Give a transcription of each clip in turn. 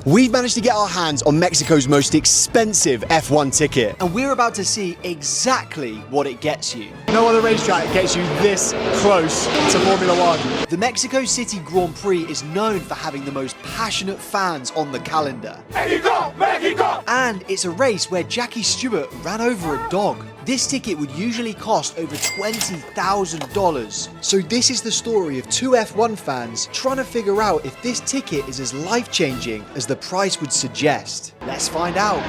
We've managed to get our hands on Mexico's most expensive F1 ticket, and we're about to see exactly what it gets you. No other racetrack gets you this close to Formula One. The Mexico City Grand Prix is known for having the most passionate fans on the calendar. Mexico! Mexico! And it's a race where Jackie Stewart ran over a dog. This ticket would usually cost over $20,000. So this is the story of two F1 fans trying to figure out if this ticket is as life-changing as the price would suggest. Let's find out.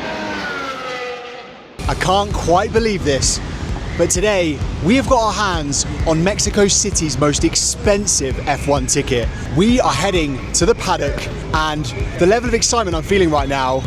I can't quite believe this, but today we have got our hands on Mexico City's most expensive F1 ticket. We are heading to the paddock, and the level of excitement I'm feeling right now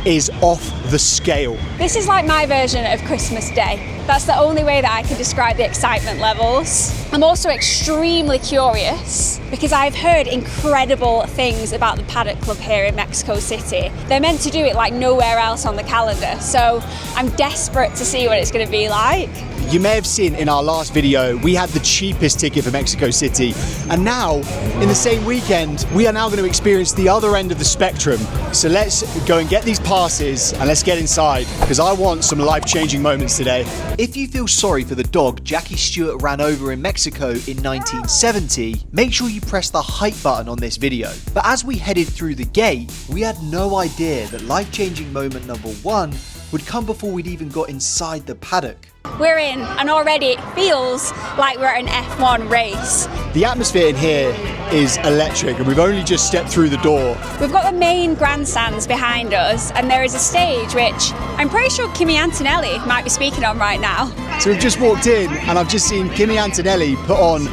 is off the scale. This is like my version of Christmas Day. That's the only way that I can describe the excitement levels. I'm also extremely curious because I've heard incredible things about the Paddock Club here in Mexico City. They're meant to do it like nowhere else on the calendar, so I'm desperate to see what it's going to be like. You may have seen in our last video, we had the cheapest ticket for Mexico City, and now, in the same weekend, we are now going to experience the other end of the spectrum. So let's go and get these passes and let's get inside, because I want some life-changing moments today. If you feel sorry for the dog Jackie Stewart ran over in Mexico in 1970, make sure you press the hype button on this video. But as we headed through the gate, we had no idea that life-changing moment number one would come before we'd even got inside the paddock. We're in, and already it feels like we're at an F1 race. The atmosphere in here is electric, and we've only just stepped through the door. We've got the main grandstands behind us, and there is a stage which I'm pretty sure Kimi Antonelli might be speaking on right now. So we've just walked in, and I've just seen Kimi Antonelli put on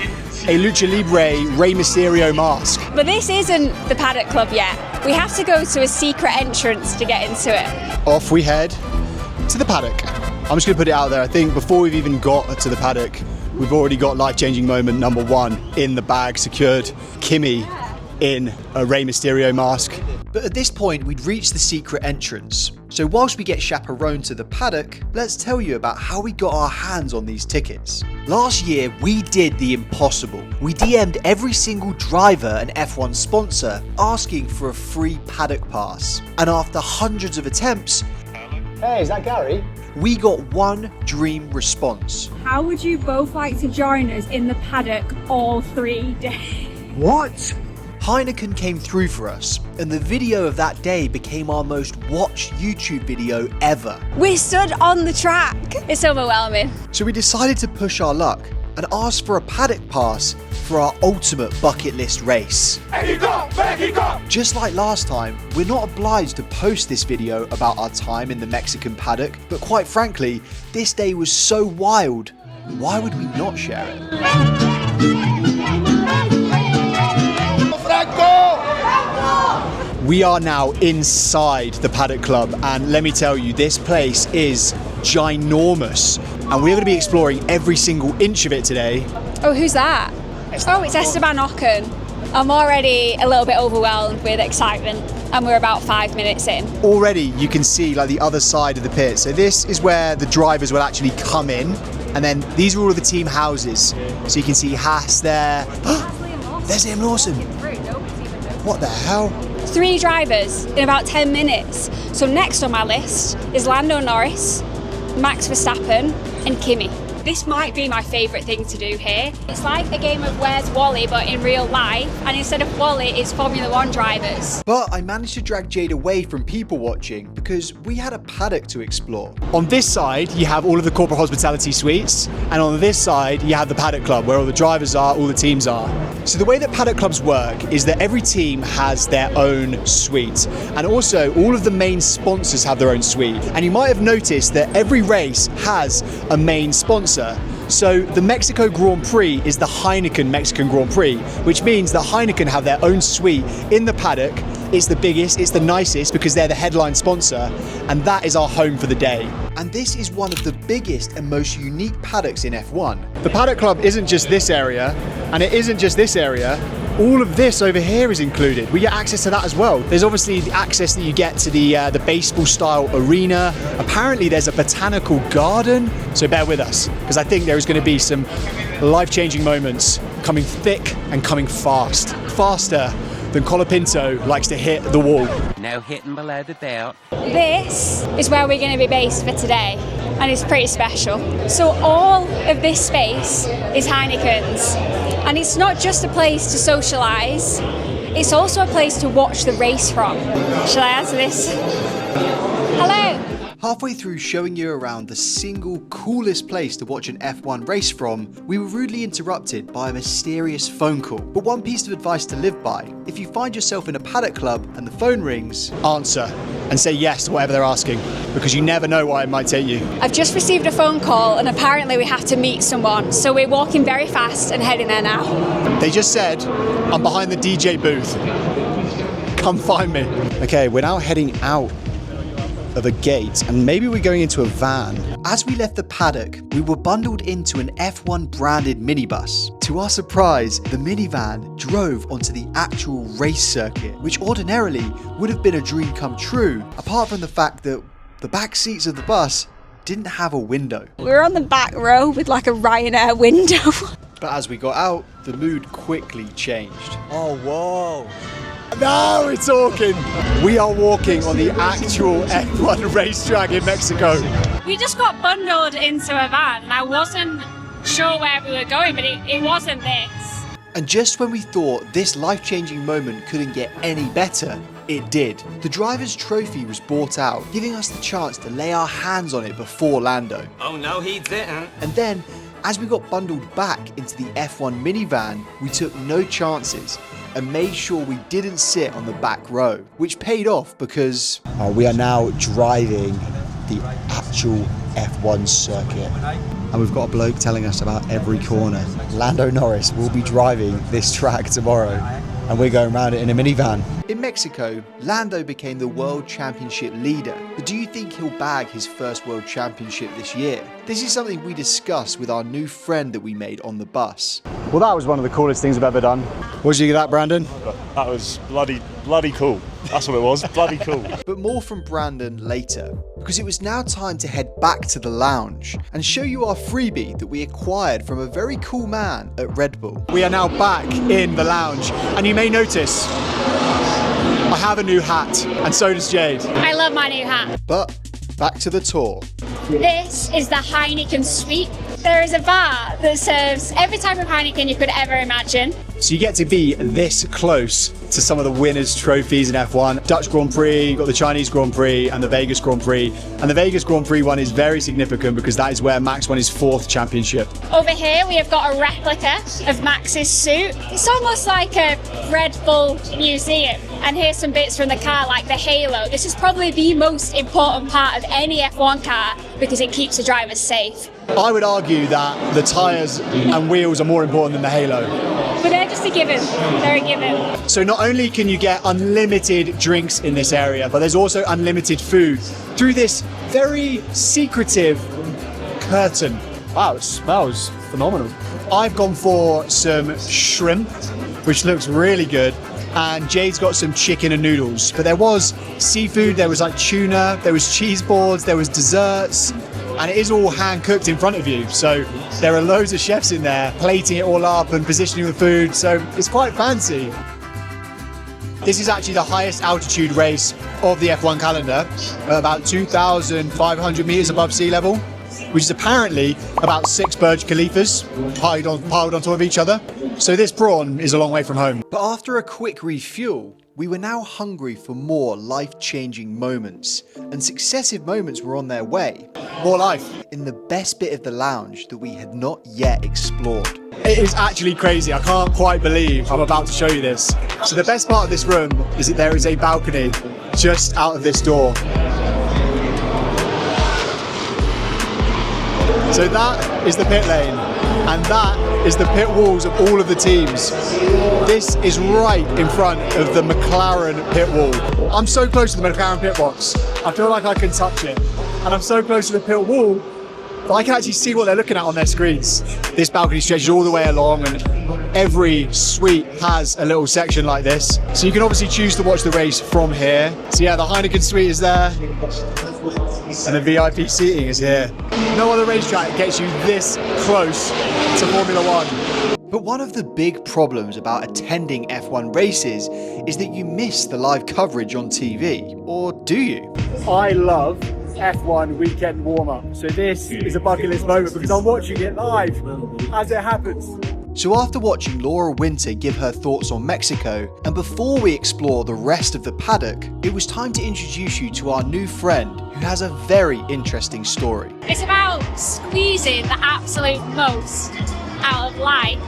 a Lucha Libre Rey Mysterio mask. But this isn't the Paddock Club yet. We have to go to a secret entrance to get into it. Off we head to the paddock. I'm just going to put it out there. I think before we've even got to the paddock, we've already got life-changing moment number one in the bag secured. Kimi in a Rey Mysterio mask. But at this point, we'd reached the secret entrance. So whilst we get chaperoned to the paddock, let's tell you about how we got our hands on these tickets. Last year, we did the impossible. We DM'd every single driver and F1 sponsor asking for a free paddock pass. And after hundreds of attempts, hey, is that Gary? We got one dream response. How would you both like to join us in the paddock all 3 days? What? Heineken came through for us, and the video of that day became our most watched YouTube video ever. We stood on the track. It's overwhelming. So we decided to push our luck and ask for a paddock pass for our ultimate bucket list race. Mexico! Mexico! Just like last time, we're not obliged to post this video about our time in the Mexican paddock, but quite frankly, this day was so wild, why would we not share it? We are now inside the Paddock Club, and let me tell you, this place is ginormous, and we're going to be exploring every single inch of it today. Oh, who's that? Oh, it's Esteban Ocon. I'm already a little bit overwhelmed with excitement, and we're about 5 minutes in. Already you can see like the other side of the pit. So this is where the drivers will actually come in, and then these are all of the team houses. So you can see Haas there. There's Liam Lawson. What the hell? 3 drivers in about 10 minutes. So next on my list is Lando Norris, Max Verstappen and Kimi. This might be my favourite thing to do here. It's like a game of Where's Wally, but in real life, and instead of Wally, it's Formula One drivers. But I managed to drag Jade away from people watching because we had a paddock to explore. On this side, you have all of the corporate hospitality suites, and on this side, you have the Paddock Club, where all the drivers are, all the teams are. So the way that Paddock Clubs work is that every team has their own suite, and also all of the main sponsors have their own suite. And you might have noticed that every race has a main sponsor. So the Mexico Grand Prix is the Heineken Mexican Grand Prix, which means that Heineken have their own suite in the paddock. It's the biggest, it's the nicest because they're the headline sponsor, and that is our home for the day. And this is one of the biggest and most unique paddocks in F1. The Paddock Club isn't just this area, and it isn't just this area. All of this over here is included. We get access to that as well. There's obviously the access that you get to the baseball style arena. Apparently there's a botanical garden, so bear with us, because I think there is going to be some life-changing moments coming thick and coming fast. Faster then Colapinto likes to hit the wall. No hitting below the belt. This is where we're going to be based for today, and it's pretty special. So all of this space is Heineken's, and it's not just a place to socialise, it's also a place to watch the race from. Shall I answer this? Hello. Halfway through showing you around the single coolest place to watch an F1 race from, we were rudely interrupted by a mysterious phone call. But one piece of advice to live by: if you find yourself in a paddock club and the phone rings, answer and say yes to whatever they're asking, because you never know why it might take you. I've just received a phone call, and apparently we have to meet someone, so we're walking very fast and heading there now. They just said, I'm behind the DJ booth. Come find me. Okay, we're now heading out of a gate, and maybe we're going into a van. As we left the paddock, we were bundled into an F1 branded minibus. To our surprise, the minivan drove onto the actual race circuit, which ordinarily would have been a dream come true, apart from the fact that the back seats of the bus didn't have a window. We were on the back row with like a Ryanair window. But as we got out, the mood quickly changed. Oh, whoa. Now we're talking! We are walking on the actual F1 racetrack in Mexico. We just got bundled into a van, and I wasn't sure where we were going, but it wasn't this. And just when we thought this life-changing moment couldn't get any better, it did. The driver's trophy was brought out, giving us the chance to lay our hands on it before Lando. Oh no, he didn't. And then, as we got bundled back into the F1 minivan, we took no chances and made sure we didn't sit on the back row, which paid off because we are now driving the actual F1 circuit. And we've got a bloke telling us about every corner. Lando Norris will be driving this track tomorrow, and we're going around it in a minivan. In Mexico, Lando became the World Championship leader, but do you think he'll bag his first World Championship this year? This is something we discussed with our new friend that we made on the bus. Well, that was one of the coolest things I've ever done. What did you think of that, Brandon? That was bloody cool. That's what it was, bloody cool. But more from Brandon later, because it was now time to head back to the lounge and show you our freebie that we acquired from a very cool man at Red Bull. We are now back in the lounge, and you may notice I have a new hat, and so does Jade. I love my new hat. But back to the tour. This is the Heineken Suite. There is a bar that serves every type of Heineken you could ever imagine. So you get to be this close to some of the winners' trophies in F1. Dutch Grand Prix, you've got the Chinese Grand Prix and the Vegas Grand Prix. And the Vegas Grand Prix one is very significant because that is where Max won his 4th championship. Over here we have got a replica of Max's suit. It's almost like a Red Bull museum. And here's some bits from the car like the halo. This is probably the most important part of any F1 car because it keeps the drivers safe. I would argue that the tyres and wheels are more important than the halo. But they're just a given. They're a given. So not only can you get unlimited drinks in this area, but there's also unlimited food through this very secretive curtain. Wow, it smells phenomenal. I've gone for some shrimp, which looks really good. And Jade's got some chicken and noodles. But there was seafood, there was like tuna, there was cheese boards, there was desserts. And it is all hand cooked in front of you. So there are loads of chefs in there plating it all up and positioning the food. So it's quite fancy. This is actually the highest altitude race of the F1 calendar, about 2,500 meters above sea level, which is apparently about 6 Burj Khalifas piled on top of each other. So this prawn is a long way from home. But after a quick refuel, we were now hungry for more life-changing moments, and successive moments were on their way. More life in the best bit of the lounge that we had not yet explored. It is actually crazy. I can't quite believe I'm about to show you this. So the best part of this room is that there is a balcony just out of this door. So that is the pit lane, and that is the pit walls of all of the teams. This is right in front of the McLaren pit wall. I'm so close to the McLaren pit box, I feel like I can touch it. And I'm so close to the pit wall that I can actually see what they're looking at on their screens. This balcony stretches all the way along, and every suite has a little section like this. So you can obviously choose to watch the race from here. So yeah, the Heineken suite is there, and the VIP seating is here. No other racetrack gets you this close to Formula One. But one of the big problems about attending F1 races is that you miss the live coverage on TV. Or do you? I love F1 weekend warm-up. So this is a bucket list moment because I'm watching it live as it happens. So after watching Laura Winter give her thoughts on Mexico, and before we explore the rest of the paddock, it was time to introduce you to our new friend who has a very interesting story. It's about squeezing the absolute most out of life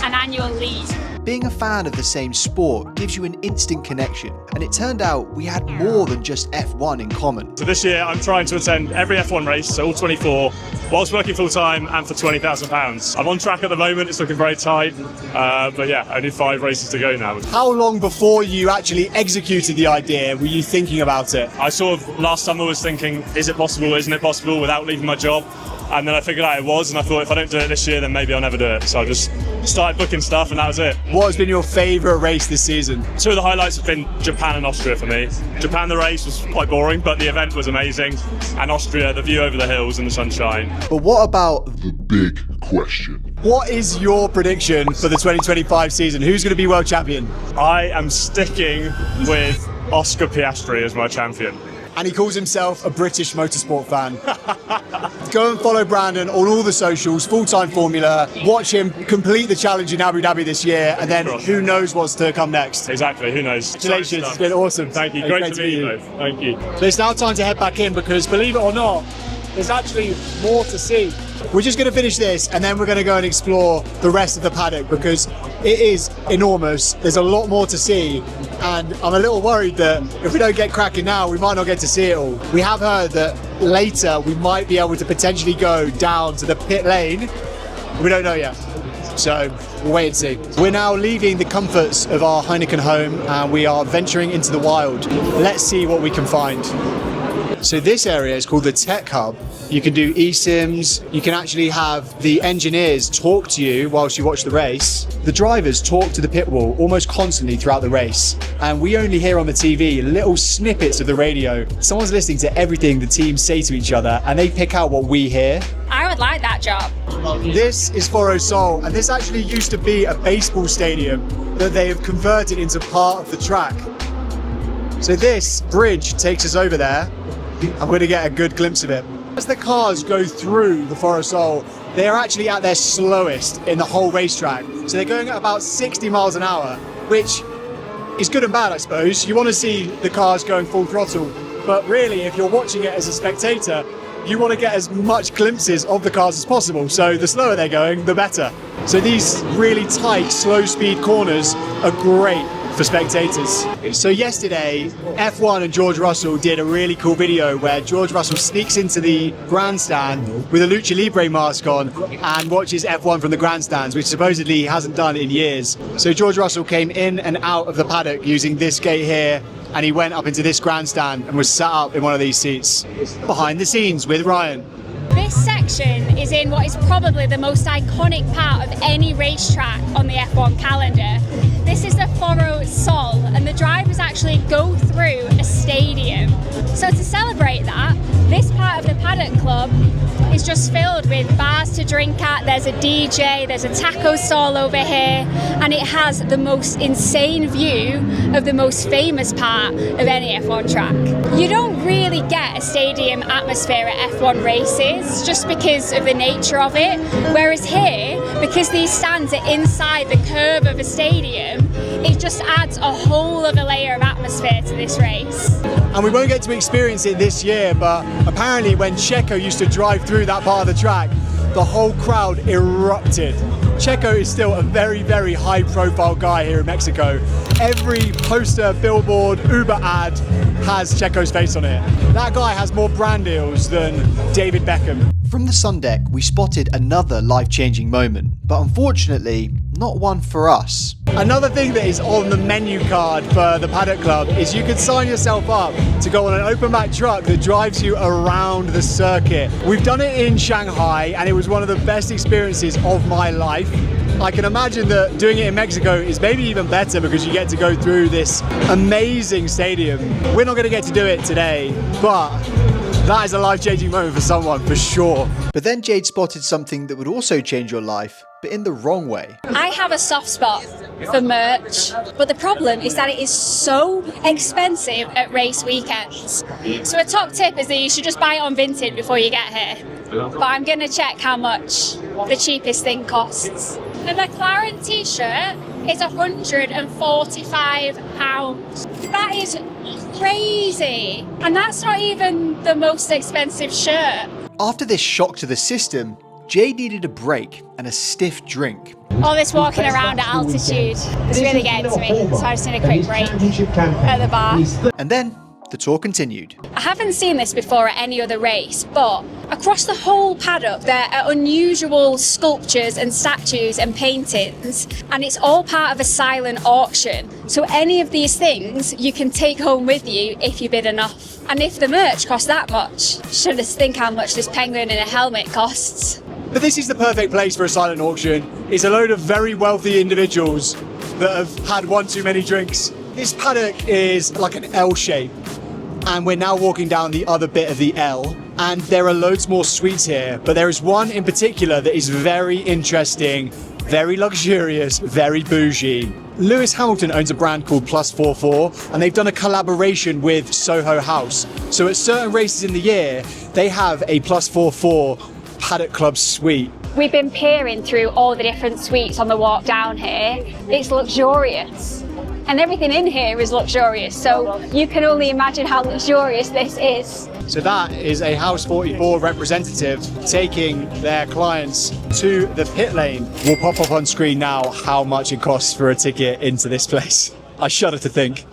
and annual leave. Being a fan of the same sport gives you an instant connection, and it turned out we had more than just F1 in common. So this year I'm trying to attend every F1 race, so all 24, whilst working full time and for £20,000. I'm on track at the moment, it's looking very tight, but yeah, only 5 races to go now. How long before you actually executed the idea were you thinking about it? I sort of last summer was thinking, is it possible, isn't it possible, without leaving my job? And then I figured out it was, and I thought if I don't do it this year, then maybe I'll never do it. So I just started booking stuff, and that was it. What has been your favourite race this season? 2 of the highlights have been Japan and Austria for me. Japan, the race was quite boring, but the event was amazing. And Austria, the view over the hills and the sunshine. But what about The big question. what is your prediction for the 2025 season? Who's going to be world champion? I am sticking with Oscar Piastri as my champion. And he calls himself a British motorsport fan. Go and follow Brandon on all the socials, full-time Formula. Watch him complete the challenge in Abu Dhabi this year, and then who knows what's to come next. Exactly, who knows? Congratulations, it's been awesome. Thank you, great to meet you both. Thank you. So it's now time to head back in because, believe it or not, there's actually more to see. We're just going to finish this, and then we're going to go and explore the rest of the paddock because it is enormous. There's a lot more to see, and I'm a little worried that if we don't get cracking now, we might not get to see it all. We have heard that later we might be able to potentially go down to the pit lane. We don't know yet, so we'll wait and see. We're now leaving the comforts of our Heineken home, and we are venturing into the wild. Let's see what we can find. So this area is called the Tech Hub. You can do eSIMs, you can actually have the engineers talk to you whilst you watch the race. The drivers talk to the pit wall almost constantly throughout the race. And we only hear on the TV little snippets of the radio. Someone's listening to everything the teams say to each other and they pick out what we hear. I would like that job. This is Foro Sol, and this actually used to be a baseball stadium that they have converted into part of the track. So this bridge takes us over there. I'm going to get a good glimpse of it. As the cars go through the Foro Sol, they are actually at their slowest in the whole racetrack. So they're going at about 60 miles an hour, which is good and bad, I suppose. You want to see the cars going full throttle, but really, if you're watching it as a spectator, you want to get as much glimpses of the cars as possible. So the slower they're going, the better. So these really tight, slow speed corners are great for spectators. So yesterday, F1 and George Russell did a really cool video where George Russell sneaks into the grandstand with a Lucha Libre mask on and watches F1 from the grandstands, which supposedly he hasn't done in years. So George Russell came in and out of the paddock using this gate here, and he went up into this grandstand and was sat up in one of these seats. Behind the scenes with Ryan. This section is in what is probably the most iconic part of any racetrack on the F1 calendar. This is the Foro Sol, and the drivers actually go through a stadium. So to celebrate that, this part of the Paddock Club is just filled with bars to drink at. There's a DJ, there's a taco stall over here, and it has the most insane view of the most famous part of any F1 track. You don't really get a stadium atmosphere at F1 races just because of the nature of it, whereas here, because these stands are inside the curve of a stadium, it just adds a whole other layer of atmosphere to this race. And we won't get to experience it this year, but apparently when Checo used to drive through that part of the track, the whole crowd erupted. Checo is still a very, very high profile guy here in Mexico. Every poster, billboard, Uber ad has Checo's face on it. That guy has more brand deals than David Beckham. From the sun deck, we spotted another life-changing moment, but unfortunately, not one for us. Another thing that is on the menu card for the Paddock Club is you can sign yourself up to go on an open back truck that drives you around the circuit. We've done it in Shanghai and it was one of the best experiences of my life. I can imagine that doing it in Mexico is maybe even better because you get to go through this amazing stadium. We're not going to get to do it today, but That is a life-changing moment for someone, for sure. But then Jade spotted something that would also change your life, but in the wrong way. I have a soft spot for merch, but the problem is that it is so expensive at race weekends. So a top tip is that you should just buy it on Vinted before you get here. But I'm going to check how much the cheapest thing costs. A McLaren t-shirt is £145. That is crazy. And that's not even the most expensive shirt. After this shock to the system, Jade needed a break and a stiff drink. All this walking around at altitude is really getting to me, so I just need a quick break at the bar. And then the tour continued. I haven't seen this before at any other race, but across the whole paddock there are unusual sculptures and statues and paintings, and it's all part of a silent auction. So any of these things you can take home with you if you bid enough. And if the merch costs that much, you should just think how much this penguin in a helmet costs. But this is the perfect place for a silent auction. It's a load of very wealthy individuals that have had one too many drinks. This paddock is like an L shape, and we're now walking down the other bit of the L, and there are loads more suites here, but there is one in particular that is very interesting, very luxurious, very bougie. Lewis Hamilton owns a brand called +44, and they've done a collaboration with Soho House. So at certain races in the year, they have a +44 Paddock Club suite. We've been peering through all the different suites on the walk down here. It's luxurious. And everything in here is luxurious, so you can only imagine how luxurious this is. So that is a House 44 representative taking their clients to the pit lane. We'll pop up on screen now how much it costs for a ticket into this place. I shudder to think.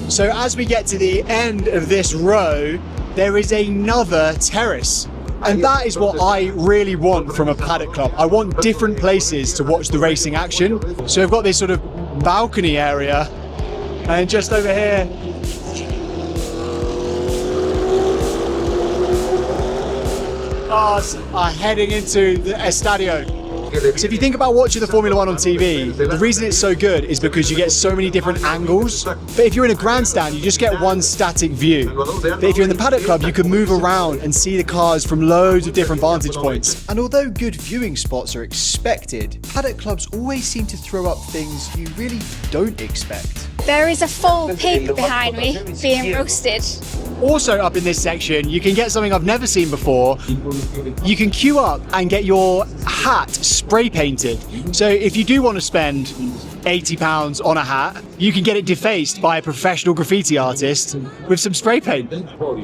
So as we get to the end of this row, there is another terrace. And that is what I really want from a paddock club. I want different places to watch the racing action. So we've got this sort of balcony area, and just over here, cars are heading into the Estadio. So if you think about watching the Formula One on TV, the reason it's so good is because you get so many different angles. But if you're in a grandstand, you just get one static view. But if you're in the Paddock Club, you can move around and see the cars from loads of different vantage points. And although good viewing spots are expected, Paddock Clubs always seem to throw up things you really don't expect. There is a full pig behind me being roasted. Also up in this section, you can get something I've never seen before. You can queue up and get your hat spray painted. So if you do want to spend £80 on a hat, you can get it defaced by a professional graffiti artist with some spray paint.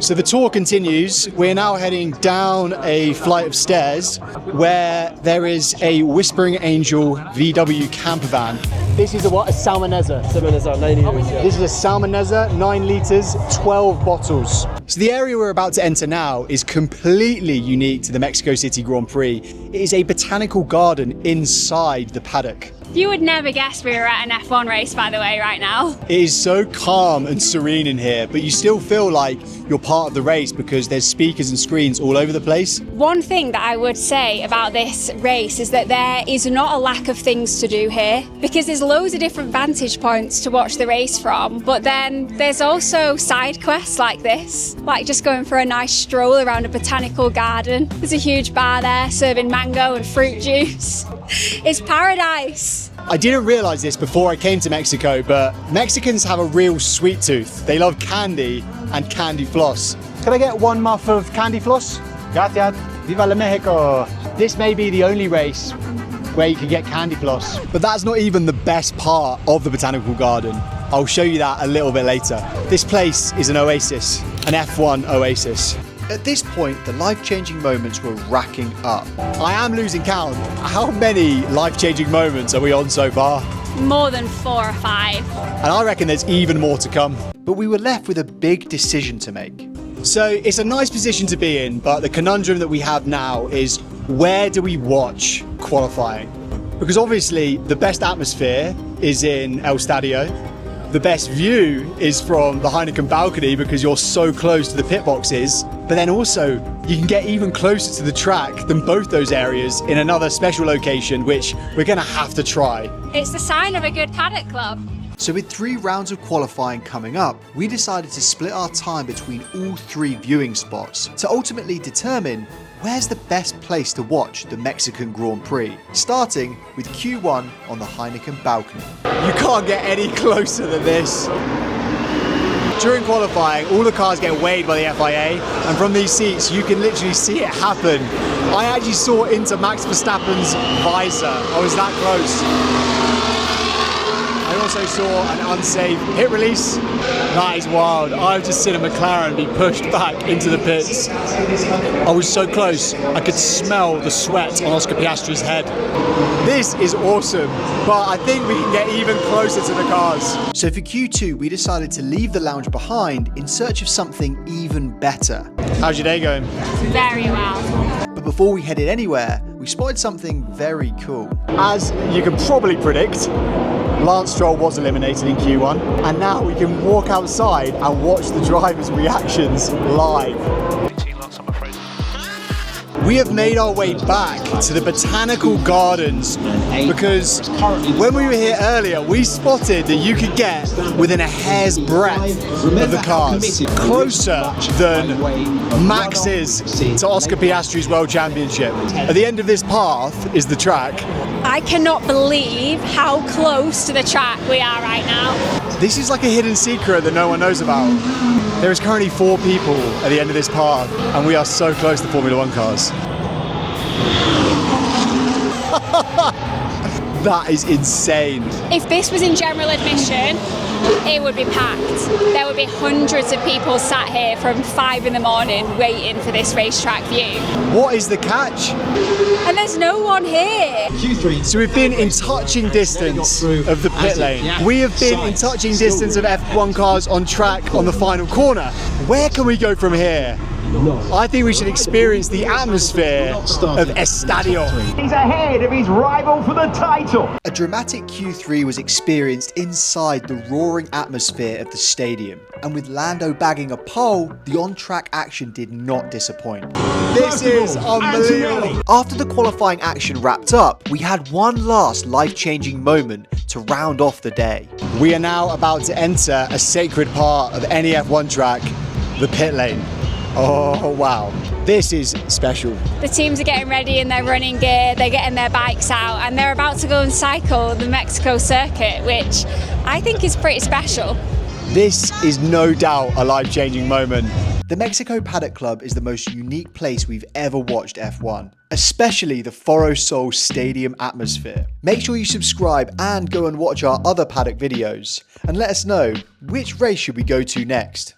So the tour continues. We're now heading down a flight of stairs where there is a Whispering Angel VW camper van. This is a what? A Salmonezza. Salmonezza, 9 liters, yeah. This is a Salmonezza, 9 litres, 12 bottles. So the area we're about to enter now is completely unique to the Mexico City Grand Prix. It is a botanical garden inside the paddock. You would never guess we were at an F1 race, by the way, right now. It is so calm and serene in here, but you still feel like you're part of the race because there's speakers and screens all over the place. One thing that I would say about this race is that there is not a lack of things to do here, because there's loads of different vantage points to watch the race from, but then there's also side quests like this, like just going for a nice stroll around a botanical garden. There's a huge bar there serving mango and fruit juice. It's paradise. I didn't realize this before I came to Mexico, but Mexicans have a real sweet tooth. They love candy and candy floss. Can I get one muff of candy floss? Gracias. Viva la Mexico. This may be the only race where you can get candy floss. But that's not even the best part of the botanical garden. I'll show you that a little bit later. This place is an oasis, an F1 oasis. At this point, the life-changing moments were racking up. I am losing count. How many life-changing moments are we on so far? More than 4 or 5. And I reckon there's even more to come. But we were left with a big decision to make. So it's a nice position to be in, but the conundrum that we have now is, where do we watch qualifying? Because obviously the best atmosphere is in El Stadio. The best view is from the Heineken balcony because you're so close to the pit boxes. But then also, you can get even closer to the track than both those areas in another special location, which we're going to have to try. It's the sign of a good paddock club. So with 3 rounds of qualifying coming up, we decided to split our time between all 3 viewing spots to ultimately determine where's the best place to watch the Mexican Grand Prix, starting with Q1 on the Heineken balcony. You can't get any closer than this. During qualifying, all the cars get weighed by the FIA, and from these seats you can literally see it happen. I actually saw into Max Verstappen's visor. I was that close. I also saw an unsafe pit release. That is wild. I've just seen a McLaren be pushed back into the pits. I was so close, I could smell the sweat on Oscar Piastri's head. This is awesome, but I think we can get even closer to the cars. So for Q2, we decided to leave the lounge behind in search of something even better. How's your day going? Very well. But before we headed anywhere, we spotted something very cool. As you can probably predict, Lance Stroll was eliminated in Q1, and now we can walk outside and watch the drivers' reactions live. We have made our way back to the Botanical Gardens because when we were here earlier, we spotted that you could get within a hair's breadth of the cars, closer than Max is to Oscar Piastri's World Championship. At the end of this path is the track. I cannot believe how close to the track we are right now. This is like a hidden secret that no one knows about. There is currently 4 people at the end of this path, and we are so close to Formula 1 cars. That is insane. If this was in general admission, it would be packed. There would be hundreds of people sat here from 5 in the morning waiting for this racetrack view. What is the catch? And there's no one here. So we've been in touching distance of the pit lane. We have been in touching distance of F1 cars on track on the final corner. Where can we go from here? I think we should experience the atmosphere of Estadio. He's ahead of his rival for the title. A dramatic Q3 was experienced inside the roaring atmosphere of the stadium. And with Lando bagging a pole, the on-track action did not disappoint. This is unbelievable. After the qualifying action wrapped up, we had one last life-changing moment to round off the day. We are now about to enter a sacred part of any F1 track, the pit lane. Oh, wow. This is special. The teams are getting ready in their running gear, they're getting their bikes out, and they're about to go and cycle the Mexico circuit, which I think is pretty special. This is no doubt a life-changing moment. The Mexico Paddock Club is the most unique place we've ever watched F1, especially the Foro Sol Stadium atmosphere. Make sure you subscribe and go and watch our other paddock videos, and let us know which race should we go to next.